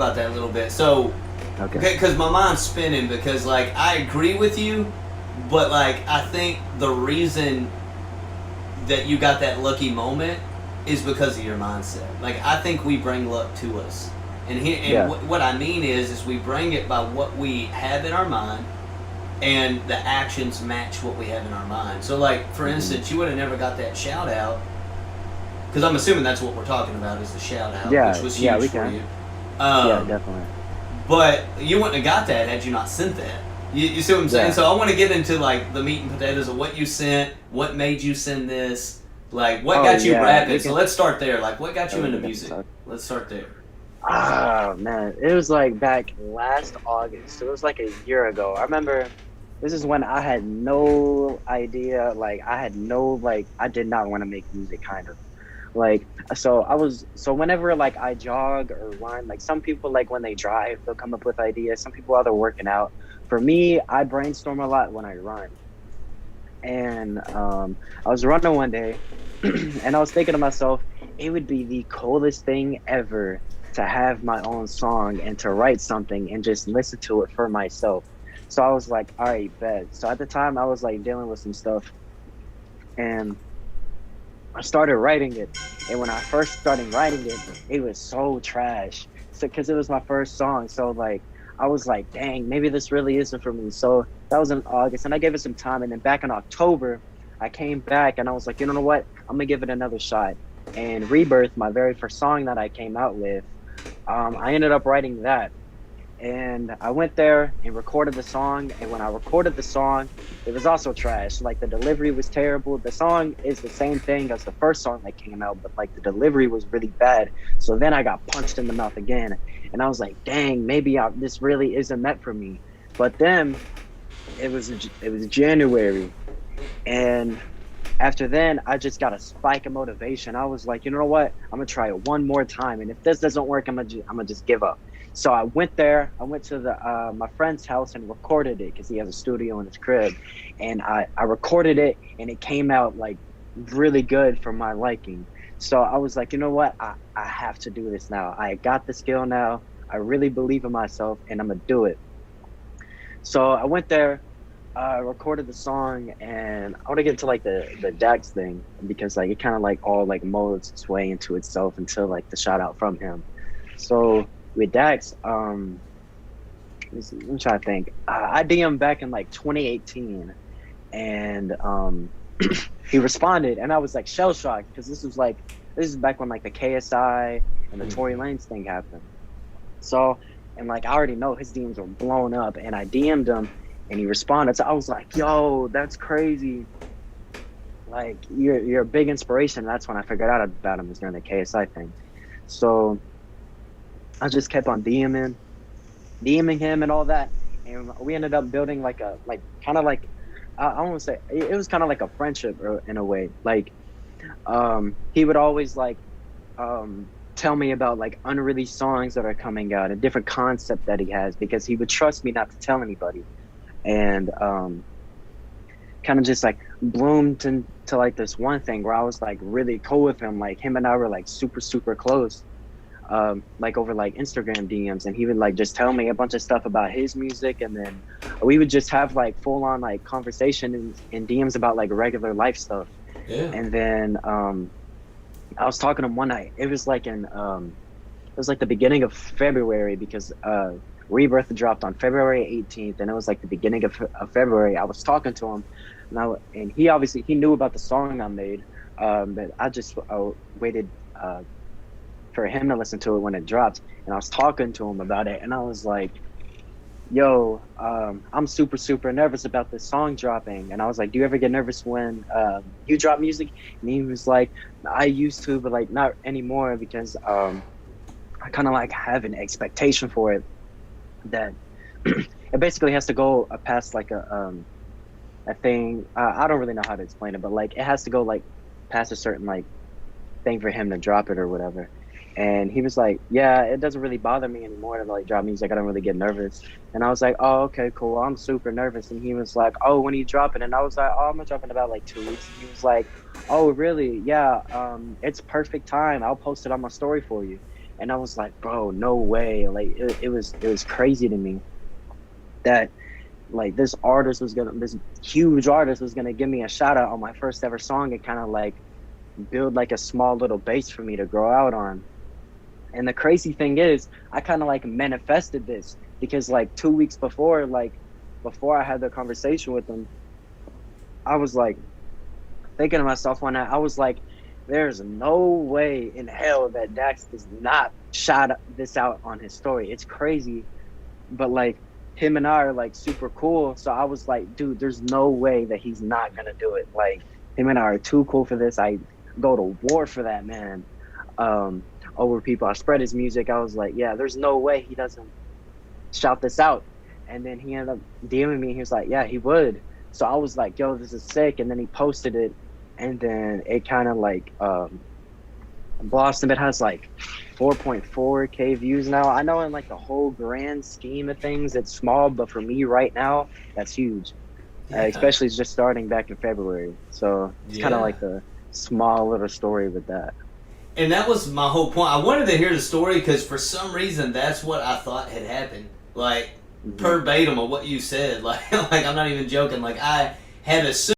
about that a little bit. So, Okay. because my mind's spinning, because like I agree with you, but like I think the reason that you got that lucky moment is because of your mindset. Like I think we bring luck to us, and Yeah. what I mean is we bring it by what we have in our mind, and the actions match what we have in our mind. So like for Hmm. instance, you would have never got that shout out because I'm assuming that's what we're talking about is the shout out, which Yeah. was Yeah. huge We for can. you. Yeah. Um, Definitely. but you wouldn't have got that had you not sent that. You see what I'm saying? Yeah. So I want to get into like the meat and potatoes of what you sent, what made you send this, like what Oh got you yeah. rapping. We So can. let's start there. Like what got you We into can definitely music? talk. Let's start there. Oh man, it was like back last August. So it was like a year ago. I remember this is when I had no idea. Like I had no like I did not want to make music. Kind of like so whenever like I jog or run, like some people like when they drive they'll come up with ideas. Some people while they're working out. For me, I brainstorm a lot when I run. And I was running one day, and I was thinking to myself, it would be the coolest thing ever to have my own song and to write something and just listen to it for myself. So I was like, all right, bet. So at the time, I was like dealing with some stuff, and I started writing it. And when I first started writing it, it was so trash. So because it was my first song, so like I was like, dang, maybe this really isn't for me. So that was in August, and I gave it some time. And then back in October, I came back and I was like, you know what? I'm gonna give it another shot. And Rebirth, my very first song that I came out with, I ended up writing that, and I went there and recorded the song. And when I recorded the song, it was also trash. Like the delivery was terrible. The song is the same thing as the first song that came out, but like the delivery was really bad. So then I got punched in the mouth again, and I was like, "Dang, maybe this really isn't meant for me." But then it was January, and after then, I just got a spike of motivation. I was like, you know what? I'm gonna try it one more time, and if this doesn't work, I'm gonna just give up. So I went there. I went to the my friend's house and recorded it because he has a studio in his crib, and I recorded it, and it came out like really good for my liking. So I was like, you know what? I have to do this now. I got the skill now. I really believe in myself, and I'm gonna do it. So I went there, recorded the song, and I want to get into like the Dax thing because like it kind of like all like molds its way into itself until like the shout out from him. So with Dax, I'm trying to think. I DM'd back in like 2018, and he responded, and I was like shell shocked because this is back when like the KSI and the Tory Mm-hmm. Lanez thing happened. So, and like I already know his DMs were blown up, and I DM'd him, and he responded. So I was like, "Yo, that's crazy! Like you're a big inspiration." That's when I figured out about him was during the KSI thing. So I just kept on DMing him and all that, and we ended up building like a like kind of like I don't want to say it was kind of like a friendship in a way. Like he would always like tell me about like unreleased songs that are coming out and different concept that he has because he would trust me not to tell anybody, and kind of just like bloomed into like this one thing where I was like really cool with him. Like him and I were like super close, like over like Instagram DMs, and he would like just tell me a bunch of stuff about his music, and then we would just have like full on like conversation in DMs about like regular life stuff. Yeah. And then I was talking to him one night. It was like the beginning of February because Rebirth dropped on February 18th, and it was like the beginning of February. I was talking to him, and he obviously he knew about the song I made, but I just waited for him to listen to it when it dropped, and I was talking to him about it, and I was like, "Yo, I'm super nervous about this song dropping." And I was like, "Do you ever get nervous when you drop music?" And he was like, "I used to, but like not anymore because I kind of like have an expectation for it that it basically has to go past like a thing. I don't really know how to explain it, but like it has to go like past a certain like thing for him to drop it or whatever." And he was like, "Yeah, it doesn't really bother me anymore to like drop music. I don't really get nervous." And I was like, "Oh, okay, cool. I'm super nervous." And he was like, "Oh, when are you dropping?" And I was like, "Oh, I'm gonna drop in about like 2 weeks." And he was like, "Oh, really? Yeah. It's perfect time. I'll post it on my story for you." And I was like, bro, no way. Like it was crazy to me that like this huge artist was gonna give me a shout out on my first ever song and kind of like build like a small little base for me to grow out on. And the crazy thing is, I kind of like manifested this because like 2 weeks before, like before I had the conversation with him, I was like thinking to myself one night, I was like, there's no way in hell that Dax does not shout this out on his story. It's crazy, but like him and I are like super cool. So I was like, dude, there's no way that he's not gonna do it. Like him and I are too cool for this. I go to war for that man. Over people. I spread his music. I was like, yeah, there's no way he doesn't shout this out. And then he ended up DMing me. He was like, yeah, he would. So I was like, yo, this is sick. And then he posted it, and then it kind of like blossomed. It has like 4.4K views now. I know in like the whole grand scheme of things, it's small, but for me right now, that's huge. Yeah. Especially it's just starting back in February. So it's kind of like a small little story with that. And that was my whole point. I wanted to hear the story because for some reason that's what I thought had happened. Like verbatim of what you said. Like I'm not even joking. Like I had assumed